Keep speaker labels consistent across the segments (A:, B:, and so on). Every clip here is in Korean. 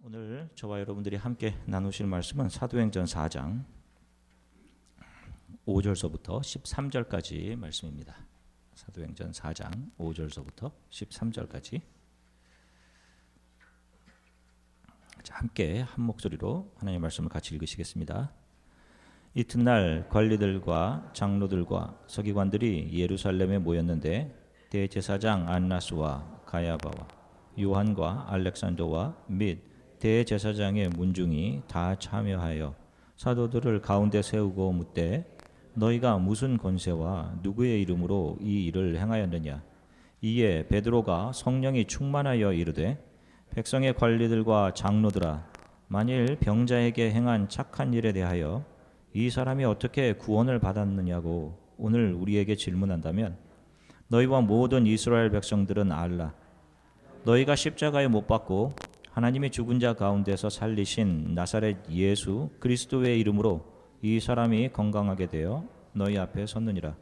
A: 오늘 저와 여러분들이 함께 나누실 말씀은 사도행전 4장 5절서부터 13절까지 말씀입니다. 사도행전 4장 5절서부터 13절까지 함께 한 목소리로 하나님의 말씀을 같이 읽으시겠습니다. 이튿날 관리들과 장로들과 서기관들이 예루살렘에 모였는데 대제사장 안나스와 가야바와 요한과 알렉산더와 및 대제사장의 문중이 다 참여하여 사도들을 가운데 세우고 묻되 너희가 무슨 권세와 누구의 이름으로 이 일을 행하였느냐. 이에 베드로가 성령이 충만하여 이르되 백성의 관리들과 장로들아, 만일 병자에게 행한 착한 일에 대하여 이 사람이 어떻게 구원을 받았느냐고 오늘 우리에게 질문한다면 너희와 모든 이스라엘 백성들은 알라. 너희가 십자가에 못 박고 하나님이 죽은 자 가운데서 살리신 나사렛 예수 그리스도의 이름으로 이 사람이 건강하게 되어 너희 앞에 섰느니라.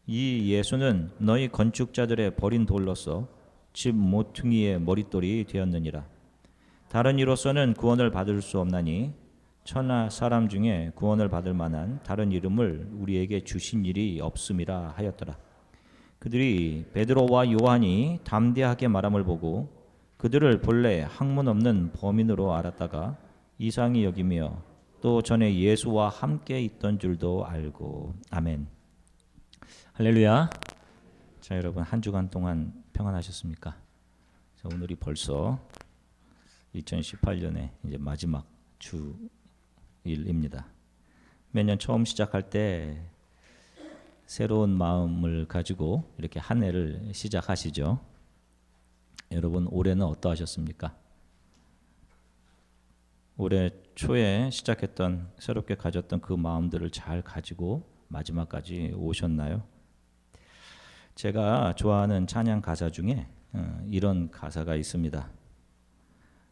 A: 이 예수는 너희 건축자들의 버린 돌로서 집 모퉁이의 머릿돌이 되었느니라. 다른 이로서는 구원을 받을 수 없나니 천하 사람 중에 구원을 받을 만한 다른 이름을 우리에게 주신 일이 없음이라 하였더라. 그들이 베드로와 요한이 담대하게 말함을 보고 그들을 본래 학문 없는 범인으로 알았다가 이상히 여기며 또 전에 예수와 함께 있던 줄도 알고. 아멘. 할렐루야. 자, 여러분 한 주간 동안 평안하셨습니까? 자, 오늘이 벌써 2018년의 이제 마지막 주일입니다. 매년 처음 시작할 때 새로운 마음을 가지고 이렇게 한 해를 시작하시죠. 여러분 올해는 어떠하셨습니까? 올해 초에 시작했던 새롭게 가졌던 그 마음들을 잘 가지고 마지막까지 오셨나요? 제가 좋아하는 찬양 가사 중에 이런 가사가 있습니다.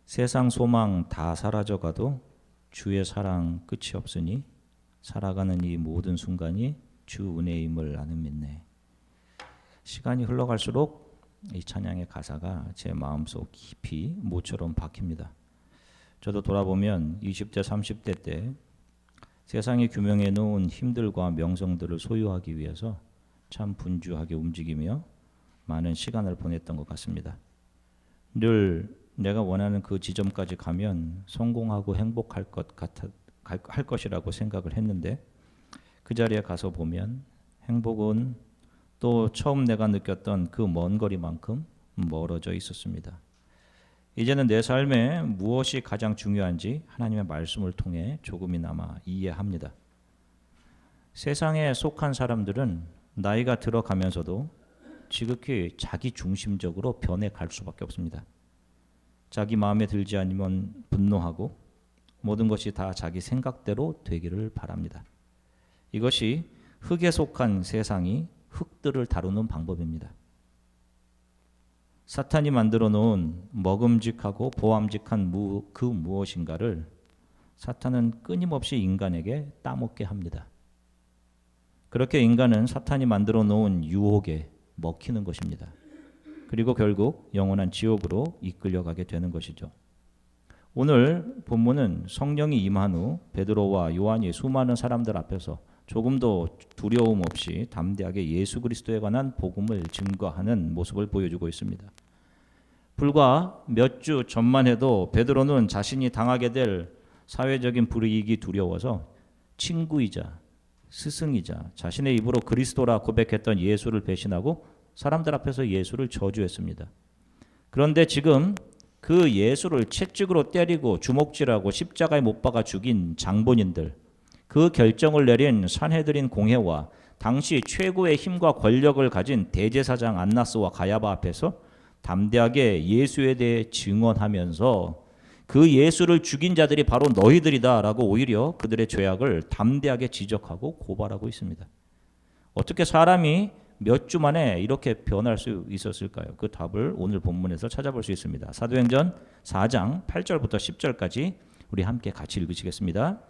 A: 세상 소망 다 사라져가도 주의 사랑 끝이 없으니 살아가는 이 모든 순간이 주 은혜임을 나는 믿네. 시간이 흘러갈수록 이 찬양의 가사가 제 마음속 깊이 모처럼 박힙니다. 저도 돌아보면 20대 30대 때 세상이 규명해 놓은 힘들과 명성들을 소유하기 위해서 참 분주하게 움직이며 많은 시간을 보냈던 것 같습니다. 늘 내가 원하는 그 지점까지 가면 성공하고 행복할 할 것이라고 생각을 했는데 그 자리에 가서 보면 행복은 또 처음 내가 느꼈던 그 먼 거리만큼 멀어져 있었습니다. 이제는 내 삶에 무엇이 가장 중요한지 하나님의 말씀을 통해 조금이나마 이해합니다. 세상에 속한 사람들은 나이가 들어가면서도 지극히 자기 중심적으로 변해갈 수밖에 없습니다. 자기 마음에 들지 않으면 분노하고 모든 것이 다 자기 생각대로 되기를 바랍니다. 이것이 흙에 속한 세상이 흙들을 다루는 방법입니다. 사탄이 만들어 놓은 먹음직하고 보암직한 그 무엇인가를 사탄은 끊임없이 인간에게 따먹게 합니다. 그렇게 인간은 사탄이 만들어 놓은 유혹에 먹히는 것입니다. 그리고 결국 영원한 지옥으로 이끌려가게 되는 것이죠. 오늘 본문은 성령이 임한 후 베드로와 요한이 수많은 사람들 앞에서 조금도 두려움 없이 담대하게 예수 그리스도에 관한 복음을 증거하는 모습을 보여주고 있습니다. 불과 몇 주 전만 해도 베드로는 자신이 당하게 될 사회적인 불이익이 두려워서 친구이자 스승이자 자신의 입으로 그리스도라 고백했던 예수를 배신하고 사람들 앞에서 예수를 저주했습니다. 그런데 지금 그 예수를 채찍으로 때리고 주먹질하고 십자가에 못 박아 죽인 장본인들, 그 결정을 내린 산헤드린 공회와 당시 최고의 힘과 권력을 가진 대제사장 안나스와 가야바 앞에서 담대하게 예수에 대해 증언하면서 그 예수를 죽인 자들이 바로 너희들이다라고 오히려 그들의 죄악을 담대하게 지적하고 고발하고 있습니다. 어떻게 사람이 몇 주 만에 이렇게 변할 수 있었을까요? 그 답을 오늘 본문에서 찾아볼 수 있습니다. 사도행전 4장 8절부터 10절까지 우리 함께 같이 읽으시겠습니다.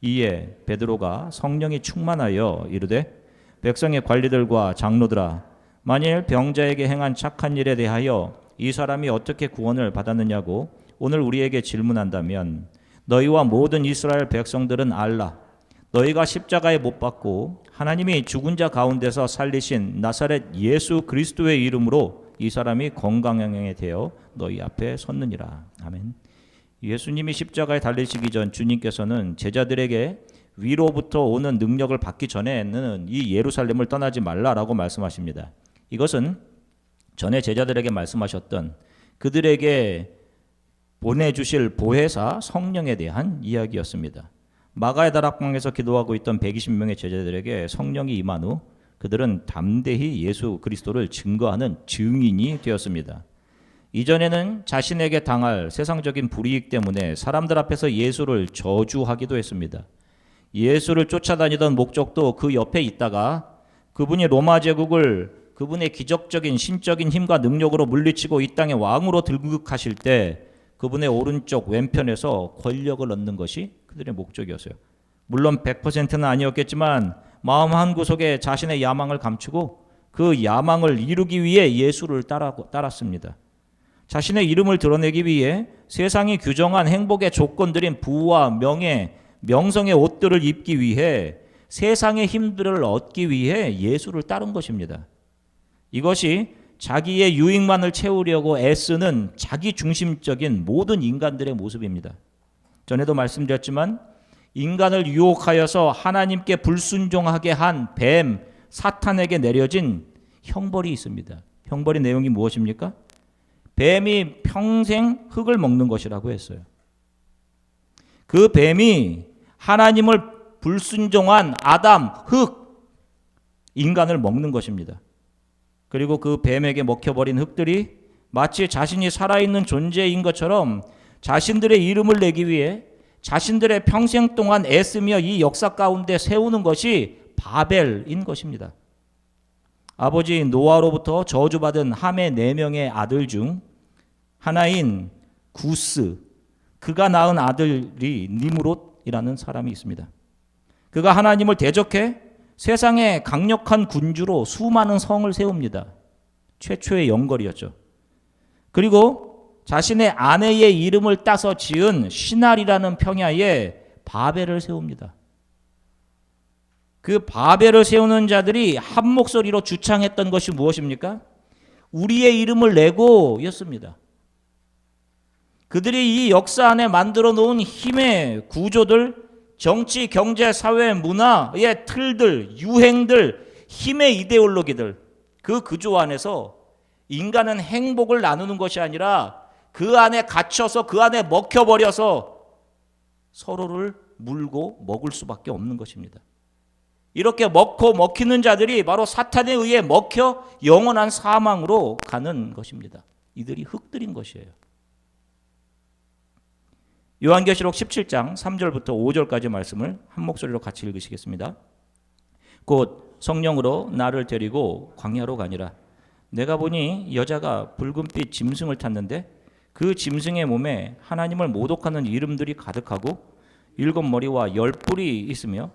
A: 이에 베드로가 성령이 충만하여 이르되 백성의 관리들과 장로들아, 만일 병자에게 행한 착한 일에 대하여 이 사람이 어떻게 구원을 받았느냐고 오늘 우리에게 질문한다면 너희와 모든 이스라엘 백성들은 알라. 너희가 십자가에 못 박고 하나님이 죽은 자 가운데서 살리신 나사렛 예수 그리스도의 이름으로 이 사람이 건강하게 되어 너희 앞에 섰느니라. 아멘. 예수님이 십자가에 달리시기 전 주님께서는 제자들에게 위로부터 오는 능력을 받기 전에는 이 예루살렘을 떠나지 말라라고 말씀하십니다. 이것은 전에 제자들에게 말씀하셨던 그들에게 보내주실 보혜사 성령에 대한 이야기였습니다. 마가의 다락방에서 기도하고 있던 120명의 제자들에게 성령이 임한 후 그들은 담대히 예수 그리스도를 증거하는 증인이 되었습니다. 이전에는 자신에게 당할 세상적인 불이익 때문에 사람들 앞에서 예수를 저주하기도 했습니다. 예수를 쫓아다니던 목적도 그 옆에 있다가 그분이 로마 제국을 그분의 기적적인 신적인 힘과 능력으로 물리치고 이 땅의 왕으로 등극하실 때 그분의 오른쪽 왼편에서 권력을 얻는 것이 그들의 목적이었어요. 물론 100%는 아니었겠지만 마음 한구석에 자신의 야망을 감추고 그 야망을 이루기 위해 예수를 따랐습니다. 자신의 이름을 드러내기 위해 세상이 규정한 행복의 조건들인 부와 명예, 명성의 옷들을 입기 위해 세상의 힘들을 얻기 위해 예수를 따른 것입니다. 이것이 자기의 유익만을 채우려고 애쓰는 자기 중심적인 모든 인간들의 모습입니다. 전에도 말씀드렸지만 인간을 유혹하여서 하나님께 불순종하게 한 뱀, 사탄에게 내려진 형벌이 있습니다. 형벌의 내용이 무엇입니까? 뱀이 평생 흙을 먹는 것이라고 했어요. 그 뱀이 하나님을 불순종한 아담, 흙, 인간을 먹는 것입니다. 그리고 그 뱀에게 먹혀버린 흙들이 마치 자신이 살아있는 존재인 것처럼 자신들의 이름을 내기 위해 자신들의 평생 동안 애쓰며 이 역사 가운데 세우는 것이 바벨인 것입니다. 아버지 노아로부터 저주받은 함의 4명의 아들 중 하나인 구스, 그가 낳은 아들이 니므롯이라는 사람이 있습니다. 그가 하나님을 대적해 세상의 강력한 군주로 수많은 성을 세웁니다. 최초의 영걸이었죠. 그리고 자신의 아내의 이름을 따서 지은 시날이라는 평야에 바벨을 세웁니다. 그 바벨을 세우는 자들이 한 목소리로 주창했던 것이 무엇입니까? 우리의 이름을 내고 였습니다. 그들이 이 역사 안에 만들어 놓은 힘의 구조들, 정치, 경제, 사회, 문화의 틀들, 유행들, 힘의 이데올로기들, 그 구조 안에서 인간은 행복을 나누는 것이 아니라 그 안에 갇혀서 그 안에 먹혀버려서 서로를 물고 먹을 수밖에 없는 것입니다. 이렇게 먹히는 자들이 바로 사탄에 의해 먹혀 영원한 사망으로 가는 것입니다. 이들이 흙들인 것이에요. 요한계시록 17장 3절부터 5절까지 말씀을 한 목소리로 같이 읽으시겠습니다. 곧 성령으로 나를 데리고 광야로 가니라. 내가 보니 여자가 붉은빛 짐승을 탔는데 그 짐승의 몸에 하나님을 모독하는 이름들이 가득하고 7머리와 10뿔이 있으며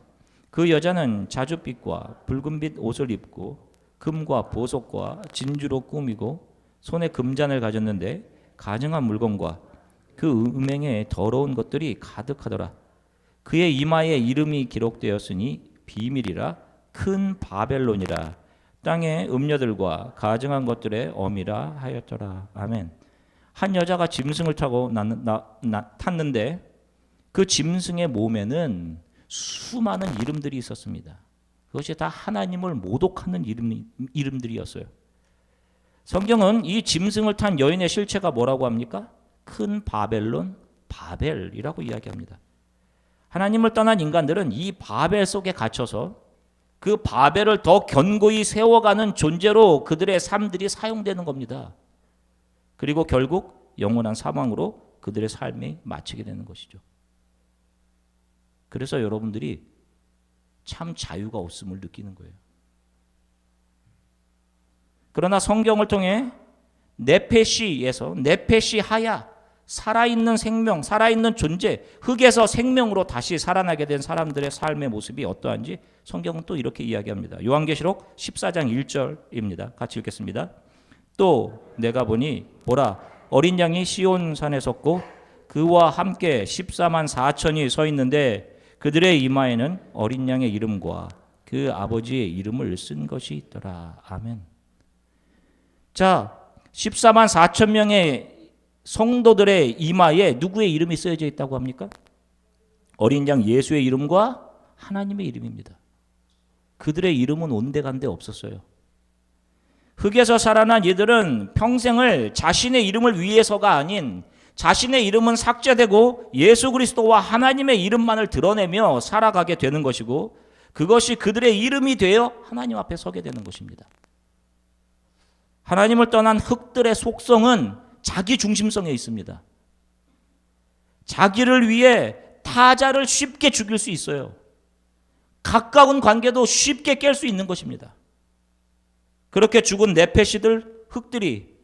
A: 그 여자는 자줏빛과 붉은빛 옷을 입고 금과 보석과 진주로 꾸미고 손에 금잔을 가졌는데 가증한 물건과 그 음행에 더러운 것들이 가득하더라. 그의 이마에 이름이 기록되었으니 비밀이라 큰 바벨론이라 땅의 음녀들과 가증한 것들의 어미라 하였더라. 아멘. 한 여자가 짐승을 타고 탔는데 그 짐승의 몸에는 수많은 이름들이 있었습니다. 그것이 다 하나님을 모독하는 이름들이었어요. 성경은 이 짐승을 탄 여인의 실체가 뭐라고 합니까? 큰 바벨론, 바벨이라고 이야기합니다. 하나님을 떠난 인간들은 이 바벨 속에 갇혀서 그 바벨을 더 견고히 세워가는 존재로 그들의 삶들이 사용되는 겁니다. 그리고 결국 영원한 사망으로 그들의 삶이 마치게 되는 것이죠. 그래서 여러분들이 참 자유가 없음을 느끼는 거예요. 그러나 성경을 통해 네페시에서 네페시하야, 살아있는 생명, 살아있는 존재, 흙에서 생명으로 다시 살아나게 된 사람들의 삶의 모습이 어떠한지 성경은 또 이렇게 이야기합니다. 요한계시록 14장 1절입니다. 같이 읽겠습니다. 또 내가 보니 보라, 어린 양이 시온산에 섰고 그와 함께 14만 4천이 서 있는데 그들의 이마에는 어린 양의 이름과 그 아버지의 이름을 쓴 것이 있더라. 아멘. 자, 14만 4천 명의 성도들의 이마에 누구의 이름이 쓰여져 있다고 합니까? 어린 양 예수의 이름과 하나님의 이름입니다. 그들의 이름은 온데간데 없었어요. 흙에서 살아난 이들은 평생을 자신의 이름을 위해서가 아닌 자신의 이름은 삭제되고 예수 그리스도와 하나님의 이름만을 드러내며 살아가게 되는 것이고, 그것이 그들의 이름이 되어 하나님 앞에 서게 되는 것입니다. 하나님을 떠난 흙들의 속성은 자기 중심성에 있습니다. 자기를 위해 타자를 쉽게 죽일 수 있어요. 가까운 관계도 쉽게 깰 수 있는 것입니다. 그렇게 죽은 네페시들, 흙들이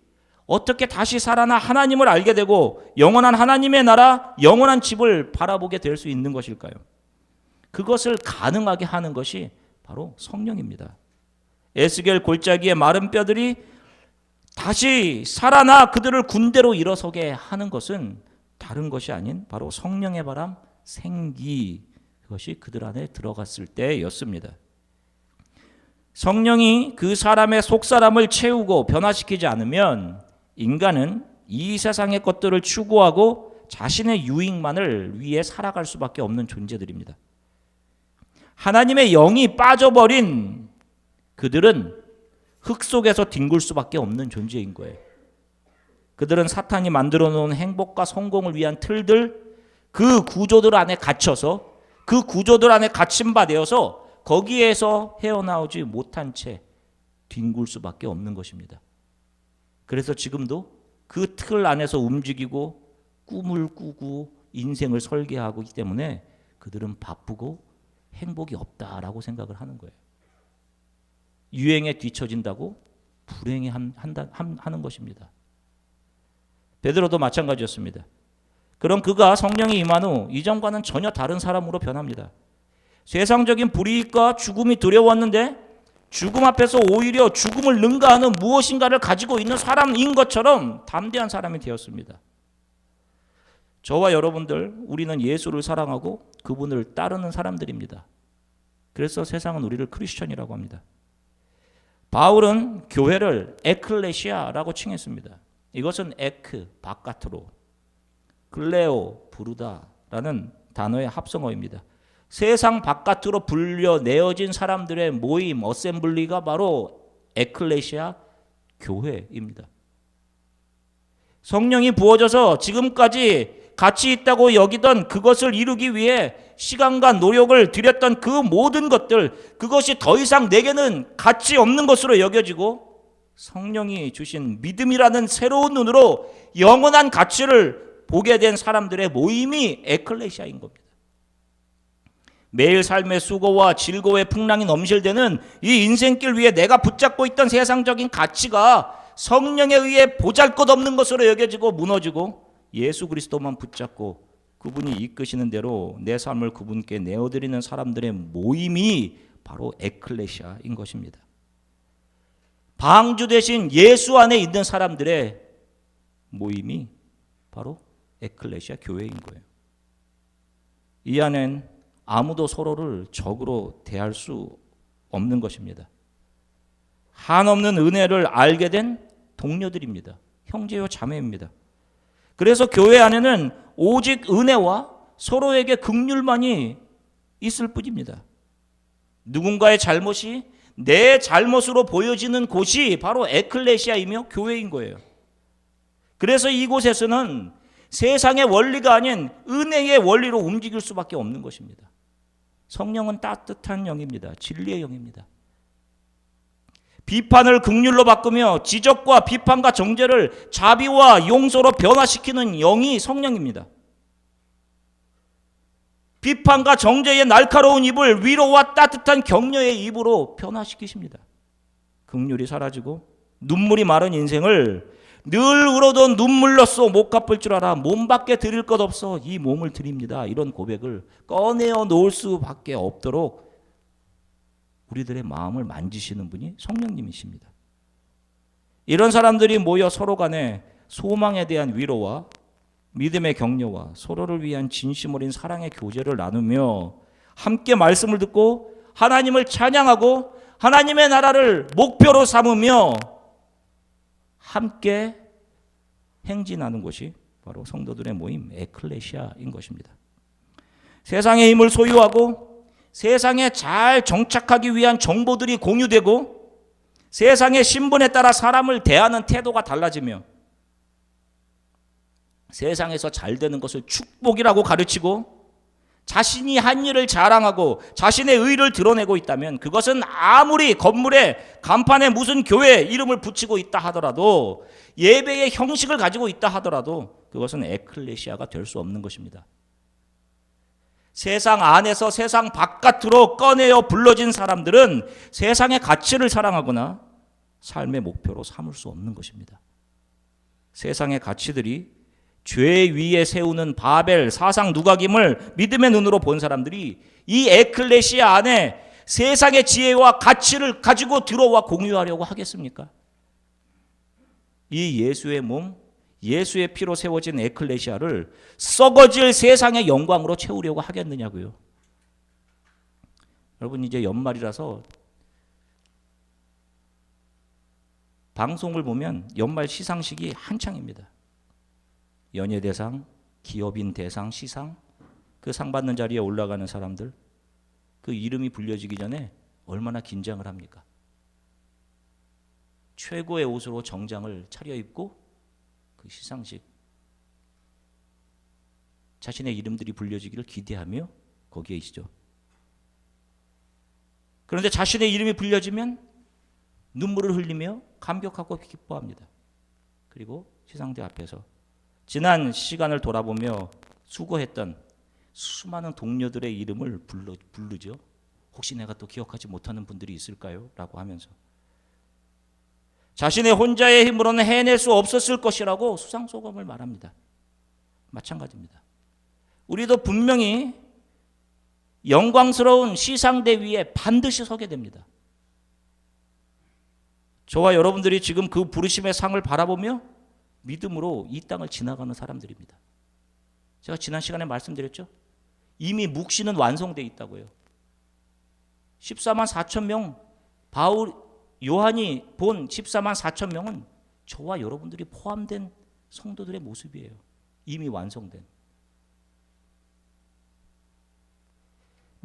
A: 어떻게 다시 살아나 하나님을 알게 되고 영원한 하나님의 나라, 영원한 집을 바라보게 될 수 있는 것일까요? 그것을 가능하게 하는 것이 바로 성령입니다. 에스겔 골짜기의 마른 뼈들이 다시 살아나 그들을 군대로 일어서게 하는 것은 다른 것이 아닌 바로 성령의 바람, 생기, 그것이 그들 안에 들어갔을 때였습니다. 성령이 그 사람의 속사람을 채우고 변화시키지 않으면 인간은 이 세상의 것들을 추구하고 자신의 유익만을 위해 살아갈 수밖에 없는 존재들입니다. 하나님의 영이 빠져버린 그들은 흙 속에서 뒹굴 수밖에 없는 존재인 거예요. 그들은 사탄이 만들어 놓은 행복과 성공을 위한 틀들, 그 구조들 안에 갇혀서, 그 구조들 안에 갇힌 바 되어서 거기에서 헤어나오지 못한 채 뒹굴 수밖에 없는 것입니다. 그래서 지금도 그 틀 안에서 움직이고 꿈을 꾸고 인생을 설계하고 있기 때문에 그들은 바쁘고 행복이 없다라고 생각을 하는 거예요. 유행에 뒤처진다고 불행해 하는 것입니다. 베드로도 마찬가지였습니다. 그럼 그가 성령이 임한 후 이전과는 전혀 다른 사람으로 변합니다. 세상적인 불이익과 죽음이 두려웠는데 죽음 앞에서 오히려 죽음을 능가하는 무엇인가를 가지고 있는 사람인 것처럼 담대한 사람이 되었습니다. 저와 여러분들, 우리는 예수를 사랑하고 그분을 따르는 사람들입니다. 그래서 세상은 우리를 크리스천이라고 합니다. 바울은 교회를 에클레시아라고 칭했습니다. 이것은 에크, 바깥으로, 클레오, 부르다라는 단어의 합성어입니다. 세상 바깥으로 불려내어진 사람들의 모임, 어셈블리가 바로 에클레시아, 교회입니다. 성령이 부어져서 지금까지 가치 있다고 여기던 그것을 이루기 위해 시간과 노력을 들였던 그 모든 것들, 그것이 더 이상 내게는 가치 없는 것으로 여겨지고 성령이 주신 믿음이라는 새로운 눈으로 영원한 가치를 보게 된 사람들의 모임이 에클레시아인 겁니다. 매일 삶의 수고와 즐거움의 풍랑이 넘실대는 이 인생길 위에 내가 붙잡고 있던 세상적인 가치가 성령에 의해 보잘것없는 것으로 여겨지고 무너지고 예수 그리스도만 붙잡고 그분이 이끄시는 대로 내 삶을 그분께 내어드리는 사람들의 모임이 바로 에클레시아인 것입니다. 방주 대신 예수 안에 있는 사람들의 모임이 바로 에클레시아 교회인 거예요. 이 안엔 아무도 서로를 적으로 대할 수 없는 것입니다. 한없는 은혜를 알게 된 동료들입니다. 형제요 자매입니다. 그래서 교회 안에는 오직 은혜와 서로에게 긍휼만이 있을 뿐입니다. 누군가의 잘못이 내 잘못으로 보여지는 곳이 바로 에클레시아이며 교회인 거예요. 그래서 이곳에서는 세상의 원리가 아닌 은혜의 원리로 움직일 수밖에 없는 것입니다. 성령은 따뜻한 영입니다. 진리의 영입니다. 비판을 긍휼로 바꾸며 지적과 비판과 정죄를 자비와 용서로 변화시키는 영이 성령입니다. 비판과 정죄의 날카로운 입을 위로와 따뜻한 격려의 입으로 변화시키십니다. 긍휼이 사라지고 눈물이 마른 인생을 늘 울어도 눈물로써 못 갚을 줄 알아 몸밖에 드릴 것 없어 이 몸을 드립니다. 이런 고백을 꺼내어 놓을 수밖에 없도록 우리들의 마음을 만지시는 분이 성령님이십니다. 이런 사람들이 모여 서로 간에 소망에 대한 위로와 믿음의 격려와 서로를 위한 진심 어린 사랑의 교제를 나누며 함께 말씀을 듣고 하나님을 찬양하고 하나님의 나라를 목표로 삼으며 함께 행진하는 곳이 바로 성도들의 모임 에클레시아인 것입니다. 세상의 힘을 소유하고 세상에 잘 정착하기 위한 정보들이 공유되고 세상의 신분에 따라 사람을 대하는 태도가 달라지며 세상에서 잘 되는 것을 축복이라고 가르치고 자신이 한 일을 자랑하고 자신의 의를 드러내고 있다면 그것은 아무리 건물에 간판에 무슨 교회 이름을 붙이고 있다 하더라도 예배의 형식을 가지고 있다 하더라도 그것은 에클레시아가 될 수 없는 것입니다. 세상 안에서 세상 바깥으로 꺼내어 불러진 사람들은 세상의 가치를 사랑하거나 삶의 목표로 삼을 수 없는 것입니다. 세상의 가치들이 죄 위에 세우는 바벨 사상 누각임을 믿음의 눈으로 본 사람들이 이 에클레시아 안에 세상의 지혜와 가치를 가지고 들어와 공유하려고 하겠습니까? 이 예수의 몸, 예수의 피로 세워진 에클레시아를 썩어질 세상의 영광으로 채우려고 하겠느냐고요. 여러분 이제 연말이라서 방송을 보면 연말 시상식이 한창입니다. 연예대상, 기업인 대상, 시상, 그 상 받는 자리에 올라가는 사람들, 그 이름이 불려지기 전에 얼마나 긴장을 합니까? 최고의 옷으로 정장을 차려입고 그 시상식, 자신의 이름들이 불려지기를 기대하며 거기에 있죠. 그런데 자신의 이름이 불려지면 눈물을 흘리며 감격하고 기뻐합니다. 그리고 시상대 앞에서 지난 시간을 돌아보며 수고했던 수많은 동료들의 이름을 부르죠. 혹시 내가 또 기억하지 못하는 분들이 있을까요? 라고 하면서 자신의 혼자의 힘으로는 해낼 수 없었을 것이라고 수상소감을 말합니다. 마찬가지입니다. 우리도 분명히 영광스러운 시상대 위에 반드시 서게 됩니다. 저와 여러분들이 지금 그 부르심의 상을 바라보며 믿음으로 이 땅을 지나가는 사람들입니다. 제가 지난 시간에 말씀드렸죠. 이미 묵시는 완성되어 있다고요. 14만 4천 명, 요한이 본 14만 4천 명은 저와 여러분들이 포함된 성도들의 모습이에요. 이미 완성된.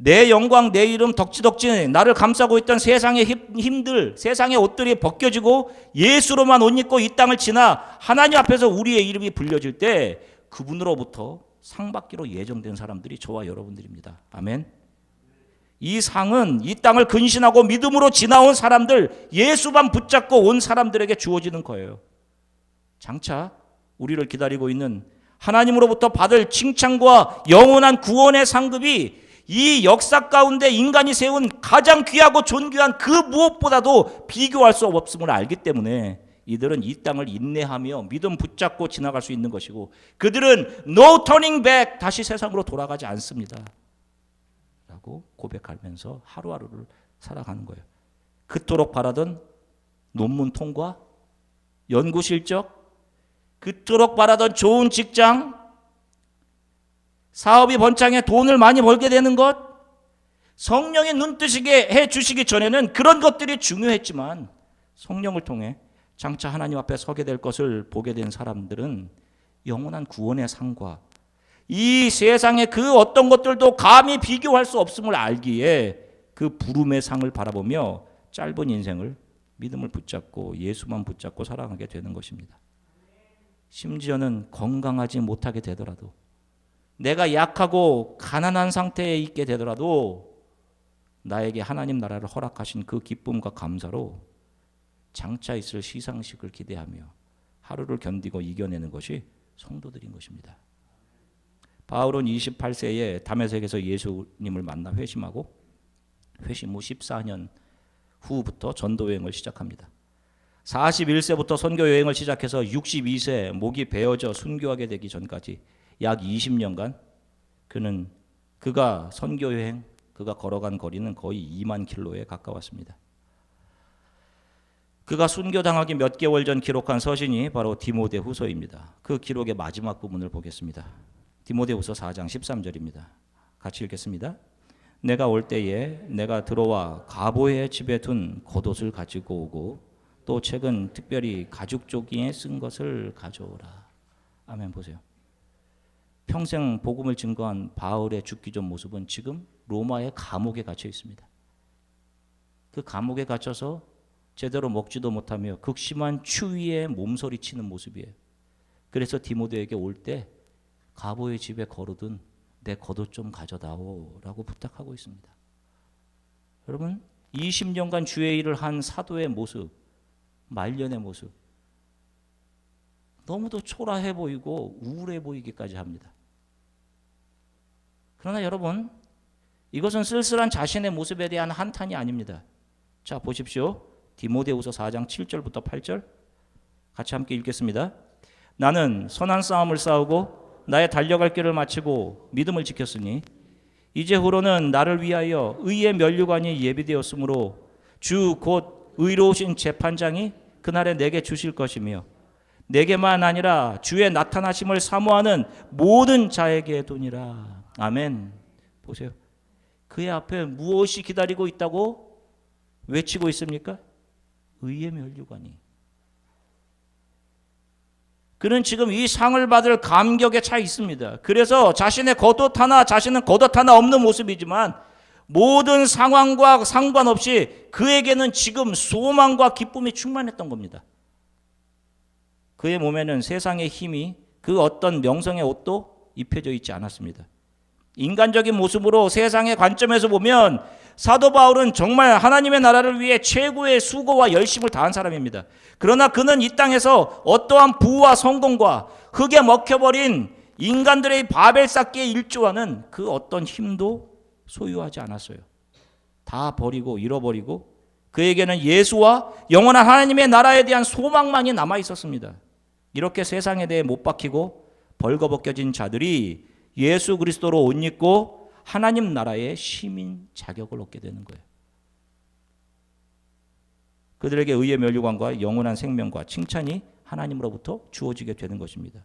A: 내 영광, 내 이름 덕지덕지 나를 감싸고 있던 세상의 힘들, 세상의 옷들이 벗겨지고 예수로만 옷 입고 이 땅을 지나 하나님 앞에서 우리의 이름이 불려질 때 그분으로부터 상 받기로 예정된 사람들이 저와 여러분들입니다. 아멘. 이 상은 이 땅을 근신하고 믿음으로 지나온 사람들, 예수만 붙잡고 온 사람들에게 주어지는 거예요. 장차 우리를 기다리고 있는 하나님으로부터 받을 칭찬과 영원한 구원의 상급이 이 역사 가운데 인간이 세운 가장 귀하고 존귀한 그 무엇보다도 비교할 수 없음을 알기 때문에 이들은 이 땅을 인내하며 믿음 붙잡고 지나갈 수 있는 것이고 그들은 no turning back, 다시 세상으로 돌아가지 않습니다 라고 고백하면서 하루하루를 살아가는 거예요. 그토록 바라던 논문 통과, 연구 실적, 그토록 바라던 좋은 직장, 사업이 번창해 돈을 많이 벌게 되는 것, 성령이 눈뜨시게 해주시기 전에는 그런 것들이 중요했지만 성령을 통해 장차 하나님 앞에 서게 될 것을 보게 된 사람들은 영원한 구원의 상과 이 세상의 그 어떤 것들도 감히 비교할 수 없음을 알기에 그 부름의 상을 바라보며 짧은 인생을 믿음을 붙잡고 예수만 붙잡고 살아가게 되는 것입니다. 심지어는 건강하지 못하게 되더라도 내가 약하고 가난한 상태에 있게 되더라도 나에게 하나님 나라를 허락하신 그 기쁨과 감사로 장차 있을 시상식을 기대하며 하루를 견디고 이겨내는 것이 성도들인 것입니다. 바울은 28세에 다메섹에서 예수님을 만나 회심하고 회심 후 14년 후부터 전도 여행을 시작합니다. 41세부터 선교 여행을 시작해서 62세 목이 베어져 순교하게 되기 전까지 약 20년간 그가 선교 여행, 그가 걸어간 거리는 거의 2만 킬로에 가까웠습니다. 그가 순교당하기 몇 개월 전 기록한 서신이 바로 디모데후서입니다. 그 기록의 마지막 부분을 보겠습니다. 디모데후서 4장 13절입니다. 같이 읽겠습니다. 내가 올 때에 내가 들어와 가보의 집에 둔 겉옷을 가지고 오고 또 책은 특별히 가죽 조기에 쓴 것을 가져오라. 아멘. 보세요. 평생 복음을 증거한 바울의 죽기 전 모습은 지금 로마의 감옥에 갇혀 있습니다. 그 감옥에 갇혀서 제대로 먹지도 못하며 극심한 추위에 몸서리치는 모습이에요. 그래서 디모데에게 올 때 가보의 집에 걸어둔 내 겉옷 좀 가져다오라고 부탁하고 있습니다. 여러분, 20년간 주의 일을 한 사도의 모습, 말년의 모습, 너무도 초라해 보이고 우울해 보이기까지 합니다. 그러나 여러분, 이것은 쓸쓸한 자신의 모습에 대한 한탄이 아닙니다. 자, 보십시오. 디모데후서 4장 7절부터 8절 같이 함께 읽겠습니다. 나는 선한 싸움을 싸우고 나의 달려갈 길을 마치고 믿음을 지켰으니 이제후로는 나를 위하여 의의 면류관이 예비되었으므로 주 곧 의로우신 재판장이 그날에 내게 주실 것이며 내게만 아니라 주의 나타나심을 사모하는 모든 자에게 도니라. 아멘. 보세요. 그의 앞에 무엇이 기다리고 있다고 외치고 있습니까? 의의 면류관이. 그는 지금 이 상을 받을 감격에 차 있습니다. 그래서 자신은 겉옷 하나 없는 모습이지만 모든 상황과 상관없이 그에게는 지금 소망과 기쁨이 충만했던 겁니다. 그의 몸에는 세상의 힘이 그 어떤 명성의 옷도 입혀져 있지 않았습니다. 인간적인 모습으로 세상의 관점에서 보면 사도 바울은 정말 하나님의 나라를 위해 최고의 수고와 열심을 다한 사람입니다. 그러나 그는 이 땅에서 어떠한 부와 성공과 흙에 먹혀버린 인간들의 바벨 쌓기에 일조하는 그 어떤 힘도 소유하지 않았어요. 다 버리고 잃어버리고 그에게는 예수와 영원한 하나님의 나라에 대한 소망만이 남아 있었습니다. 이렇게 세상에 대해 못 박히고 벌거벗겨진 자들이 예수 그리스도로 옷 입고 하나님 나라의 시민 자격을 얻게 되는 거예요. 그들에게 의의 면류관과 영원한 생명과 칭찬이 하나님으로부터 주어지게 되는 것입니다.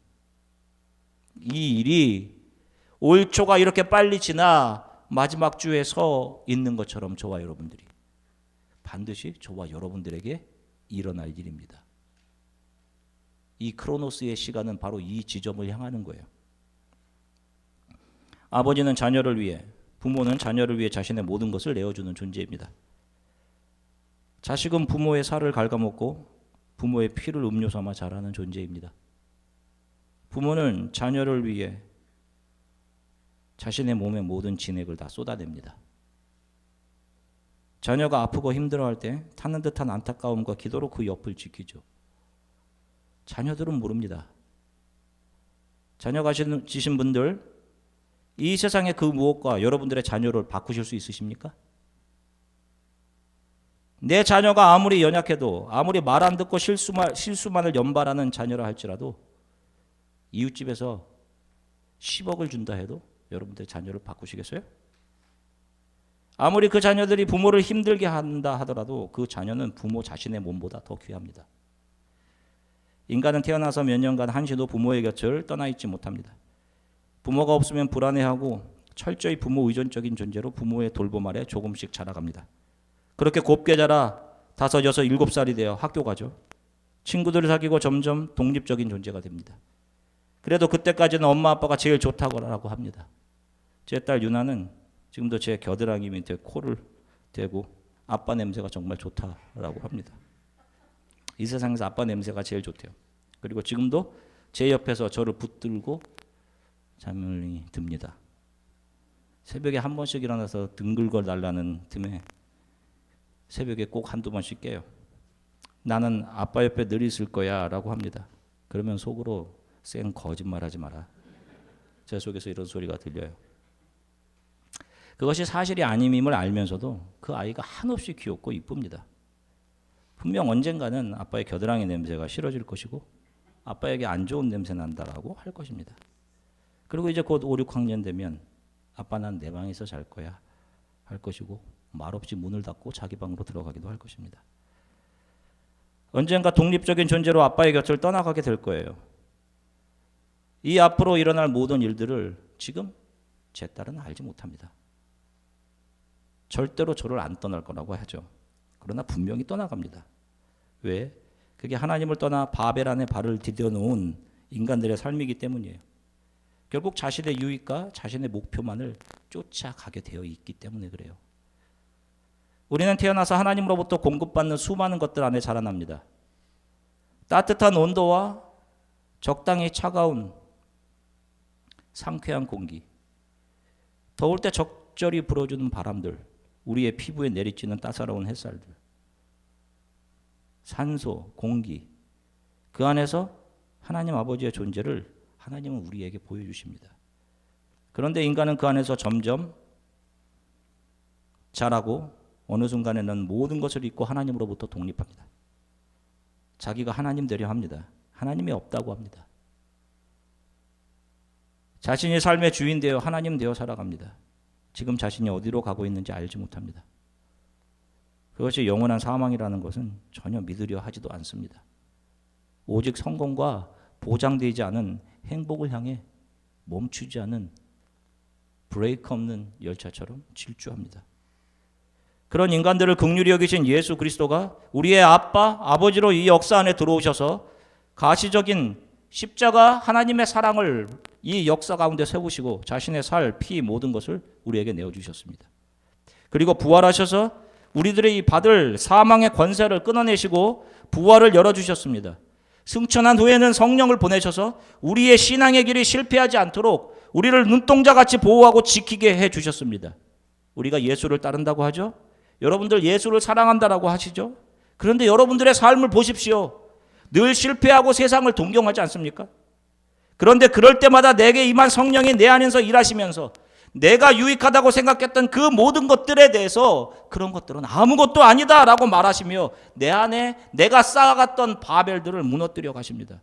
A: 이 일이 올 초가 이렇게 빨리 지나 마지막 주에 서 있는 것처럼 저와 여러분들이 반드시 저와 여러분들에게 일어날 일입니다. 이 크로노스의 시간은 바로 이 지점을 향하는 거예요. 아버지는 자녀를 위해, 부모는 자녀를 위해 자신의 모든 것을 내어주는 존재입니다. 자식은 부모의 살을 갉아먹고 부모의 피를 음료 삼아 자라는 존재입니다. 부모는 자녀를 위해 자신의 몸의 모든 진액을 다 쏟아냅니다. 자녀가 아프고 힘들어할 때 타는 듯한 안타까움과 기도로 그 옆을 지키죠. 자녀들은 모릅니다. 자녀 가지신 분들, 이 세상의 그 무엇과 여러분들의 자녀를 바꾸실 수 있으십니까? 내 자녀가 아무리 연약해도, 아무리 말 안 듣고 실수만을 연발하는 자녀라 할지라도 이웃집에서 10억을 준다 해도 여러분들의 자녀를 바꾸시겠어요? 아무리 그 자녀들이 부모를 힘들게 한다 하더라도 그 자녀는 부모 자신의 몸보다 더 귀합니다. 인간은 태어나서 몇 년간 한시도 부모의 곁을 떠나 있지 못합니다. 부모가 없으면 불안해하고 철저히 부모 의존적인 존재로 부모의 돌봄 아래 조금씩 자라갑니다. 그렇게 곱게 자라 5, 6, 7살이 되어 학교 가죠. 친구들을 사귀고 점점 독립적인 존재가 됩니다. 그래도 그때까지는 엄마 아빠가 제일 좋다고 합니다. 제 딸 유나는 지금도 제 겨드랑이 밑에 코를 대고 아빠 냄새가 정말 좋다라고 합니다. 이 세상에서 아빠 냄새가 제일 좋대요. 그리고 지금도 제 옆에서 저를 붙들고 잠이 듭니다. 새벽에 한 번씩 일어나서 등글걸 달라는 틈에 새벽에 꼭 한두 번씩 깨요. 나는 아빠 옆에 늘 있을 거야 라고 합니다. 그러면 속으로 쌩 거짓말하지 마라. 제 속에서 이런 소리가 들려요. 그것이 사실이 아님임을 알면서도 그 아이가 한없이 귀엽고 이쁩니다. 분명 언젠가는 아빠의 겨드랑이 냄새가 싫어질 것이고 아빠에게 안 좋은 냄새 난다라고 할 것입니다. 그리고 이제 곧 5, 6학년 되면 아빠 난 내 방에서 잘 거야 할 것이고 말없이 문을 닫고 자기 방으로 들어가기도 할 것입니다. 언젠가 독립적인 존재로 아빠의 곁을 떠나가게 될 거예요. 이 앞으로 일어날 모든 일들을 지금 제 딸은 알지 못합니다. 절대로 저를 안 떠날 거라고 하죠. 그러나 분명히 떠나갑니다. 왜? 그게 하나님을 떠나 바벨 안에 발을 디뎌 놓은 인간들의 삶이기 때문이에요. 결국 자신의 유익과 자신의 목표만을 쫓아가게 되어 있기 때문에 그래요. 우리는 태어나서 하나님으로부터 공급받는 수많은 것들 안에 자라납니다. 따뜻한 온도와 적당히 차가운 상쾌한 공기, 더울 때 적절히 불어주는 바람들, 우리의 피부에 내리쬐는 따사로운 햇살들, 산소, 공기, 그 안에서 하나님 아버지의 존재를 하나님은 우리에게 보여주십니다. 그런데 인간은 그 안에서 점점 자라고 어느 순간에는 모든 것을 잊고 하나님으로부터 독립합니다. 자기가 하나님 되려 합니다. 하나님이 없다고 합니다. 자신이 삶의 주인 되어 하나님 되어 살아갑니다. 지금 자신이 어디로 가고 있는지 알지 못합니다. 그것이 영원한 사망이라는 것은 전혀 믿으려 하지도 않습니다. 오직 성공과 보장되지 않은 행복을 향해 멈추지 않은 브레이크 없는 열차처럼 질주합니다. 그런 인간들을 긍휼히 여기신 예수 그리스도가 우리의 아빠, 아버지로 이 역사 안에 들어오셔서 가시적인 십자가 하나님의 사랑을 이 역사 가운데 세우시고 자신의 살, 피 모든 것을 우리에게 내어주셨습니다. 그리고 부활하셔서 우리들의 이 받을 사망의 권세를 끊어내시고 부활을 열어주셨습니다. 승천한 후에는 성령을 보내셔서 우리의 신앙의 길이 실패하지 않도록 우리를 눈동자같이 보호하고 지키게 해주셨습니다. 우리가 예수를 따른다고 하죠. 여러분들 예수를 사랑한다라고 하시죠. 그런데 여러분들의 삶을 보십시오. 늘 실패하고 세상을 동경하지 않습니까? 그런데 그럴 때마다 내게 임한 성령이 내 안에서 일하시면서 내가 유익하다고 생각했던 그 모든 것들에 대해서 그런 것들은 아무것도 아니다라고 말하시며 내 안에 내가 쌓아갔던 바벨들을 무너뜨려 가십니다.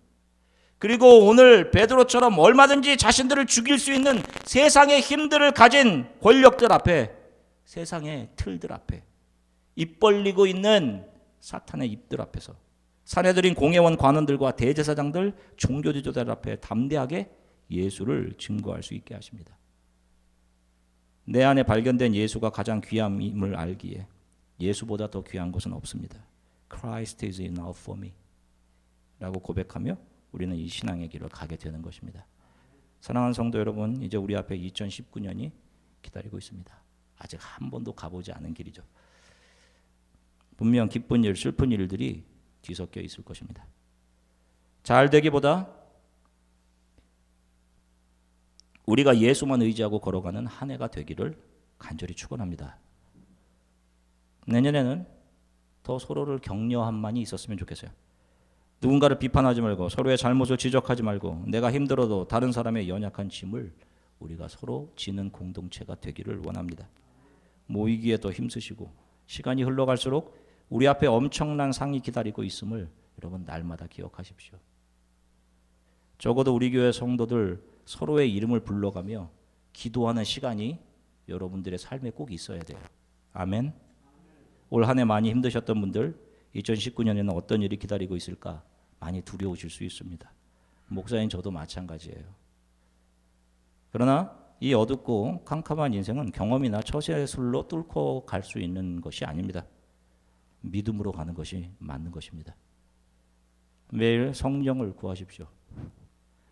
A: 그리고 오늘 베드로처럼 얼마든지 자신들을 죽일 수 있는 세상의 힘들을 가진 권력들 앞에, 세상의 틀들 앞에, 입 벌리고 있는 사탄의 입들 앞에서 사내들인 공회원 관원들과 대제사장들, 종교지도자들 앞에 담대하게 예수를 증거할 수 있게 하십니다. 내 안에 발견된 예수가 가장 귀함임을 알기에 예수보다 더 귀한 것은 없습니다. Christ is enough for me 라고 고백하며 우리는 이 신앙의 길을 가게 되는 것입니다. 사랑하는 성도 여러분, 이제 우리 앞에 2019년이 기다리고 있습니다. 아직 한 번도 가보지 않은 길이죠. 분명 기쁜 일, 슬픈 일들이 뒤섞여 있을 것입니다. 잘 되기보다 우리가 예수만 의지하고 걸어가는 한 해가 되기를 간절히 축원합니다. 내년에는 더 서로를 격려함만이 있었으면 좋겠어요. 누군가를 비판하지 말고 서로의 잘못을 지적하지 말고 내가 힘들어도 다른 사람의 연약한 짐을 우리가 서로 지는 공동체가 되기를 원합니다. 모이기에 더 힘쓰시고 시간이 흘러갈수록 우리 앞에 엄청난 상이 기다리고 있음을 여러분 날마다 기억하십시오. 적어도 우리 교회 성도들 서로의 이름을 불러가며 기도하는 시간이 여러분들의 삶에 꼭 있어야 돼요. 아멘. 올 한 해 많이 힘드셨던 분들 2019년에는 어떤 일이 기다리고 있을까 많이 두려우실 수 있습니다. 목사인 저도 마찬가지예요. 그러나 이 어둡고 캄캄한 인생은 경험이나 처세술로 뚫고 갈 수 있는 것이 아닙니다. 믿음으로 가는 것이 맞는 것입니다. 매일 성령을 구하십시오.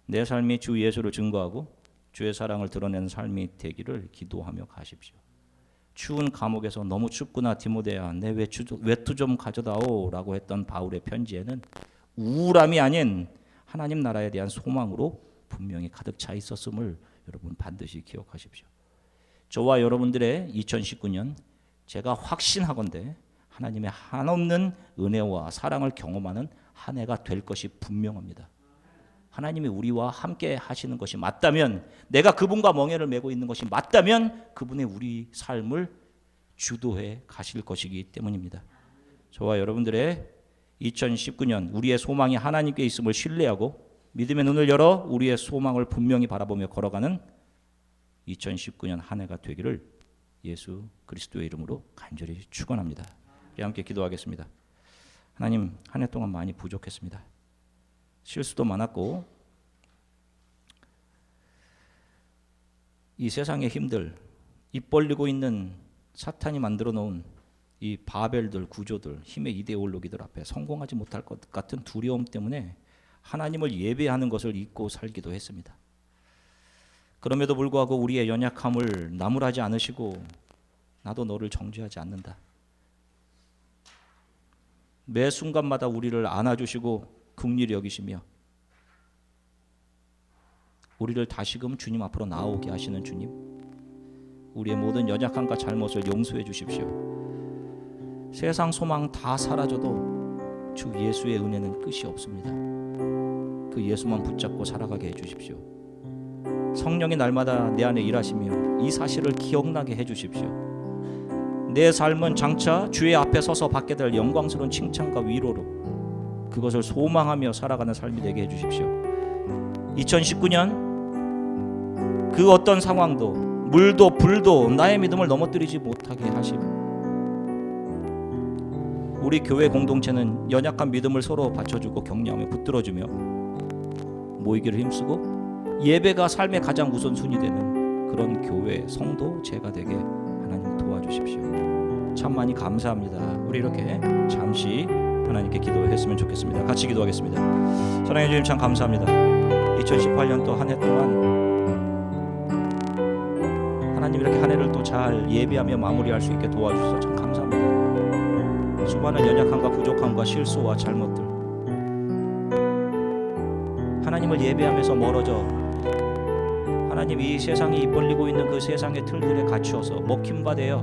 A: 내 삶이 주 예수를 증거하고 주의 사랑을 드러내는 삶이 되기를 기도하며 가십시오. 추운 감옥에서 너무 춥구나 디모데야 내 외투 좀 가져다오 라고 했던 바울의 편지에는 우울함이 아닌 하나님 나라에 대한 소망으로 분명히 가득 차 있었음을 여러분 반드시 기억하십시오. 저와 여러분들의 2019년 제가 확신하건대 하나님의 한없는 은혜와 사랑을 경험하는 한 해가 될 것이 분명합니다. 하나님이 우리와 함께 하시는 것이 맞다면, 내가 그분과 멍에를 메고 있는 것이 맞다면 그분의 우리 삶을 주도해 가실 것이기 때문입니다. 저와 여러분들의 2019년 우리의 소망이 하나님께 있음을 신뢰하고 믿음의 눈을 열어 우리의 소망을 분명히 바라보며 걸어가는 2019년 한 해가 되기를 예수 그리스도의 이름으로 간절히 축원합니다. 함께 기도하겠습니다. 하나님, 한 해 동안 많이 부족했습니다. 실수도 많았고 이 세상의 힘들, 입 벌리고 있는 사탄이 만들어 놓은 이 바벨들, 구조들, 힘의 이데올로기들 앞에 성공하지 못할 것 같은 두려움 때문에 하나님을 예배하는 것을 잊고 살기도 했습니다. 그럼에도 불구하고 우리의 연약함을 나무라지 않으시고 나도 너를 정죄하지 않는다. 매 순간마다 우리를 안아주시고 긍휼히 여기시며 우리를 다시금 주님 앞으로 나오게 하시는 주님, 우리의 모든 연약함과 잘못을 용서해 주십시오. 세상 소망 다 사라져도 주 예수의 은혜는 끝이 없습니다. 그 예수만 붙잡고 살아가게 해주십시오. 성령이 날마다 내 안에 일하시며 이 사실을 기억나게 해주십시오. 내 삶은 장차 주의 앞에 서서 받게 될 영광스러운 칭찬과 위로로 그것을 소망하며 살아가는 삶이 되게 해주십시오. 2019년 그 어떤 상황도 물도 불도 나의 믿음을 넘어뜨리지 못하게 하시고, 우리 교회 공동체는 연약한 믿음을 서로 받쳐주고 격려하며 붙들어주며 모이기를 힘쓰고 예배가 삶의 가장 우선순위 되는 그런 교회 성도 제가 되게 하나님 도와주십시오. 참 많이 감사합니다. 우리 이렇게 잠시 하나님께 기도했으면 좋겠습니다. 같이 기도하겠습니다. 사랑해 주님, 참 감사합니다. 2018년도 한 해 동안 하나님 이렇게 한 해를 또 잘 예배하며 마무리할 수 있게 도와주셔서 참 감사합니다. 수많은 연약함과 부족함과 실수와 잘못들, 하나님을 예배하면서 멀어져 하나님 이 세상이 입 벌리고 있는 그 세상의 틀들에 갇혀서 먹힘받아요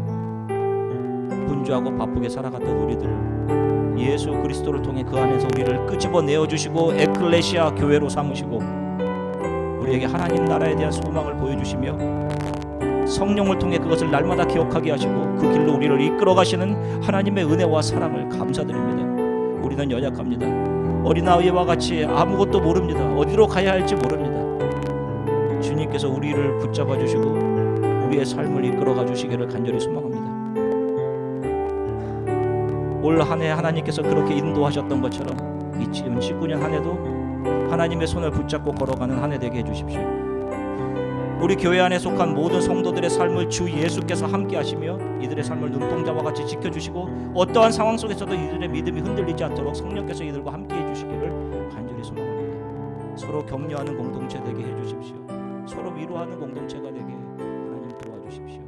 A: 분주하고 바쁘게 살아갔던 우리들을 예수 그리스도를 통해 그 안에서 우리를 끄집어 내어주시고 에클레시아 교회로 삼으시고 우리에게 하나님 나라에 대한 소망을 보여주시며 성령을 통해 그것을 날마다 기억하게 하시고 그 길로 우리를 이끌어 가시는 하나님의 은혜와 사랑을 감사드립니다. 우리는 연약합니다. 어린아이와 같이 아무것도 모릅니다. 어디로 가야 할지 모릅니다. 주님께서 우리를 붙잡아 주시고 우리의 삶을 이끌어가 주시기를 간절히 소망합니다. 올 한 해 하나님께서 그렇게 인도하셨던 것처럼 2019년 한 해도 하나님의 손을 붙잡고 걸어가는 한 해 되게 해주십시오. 우리 교회 안에 속한 모든 성도들의 삶을 주 예수께서 함께 하시며 이들의 삶을 눈동자와 같이 지켜주시고 어떠한 상황 속에서도 이들의 믿음이 흔들리지 않도록 성령께서 이들과 함께 해주시기를 간절히 소망합니다. 서로 격려하는 공동체 되게 해주십시오. 서로 위로하는 공동체가 되게 하나님 도와주십시오.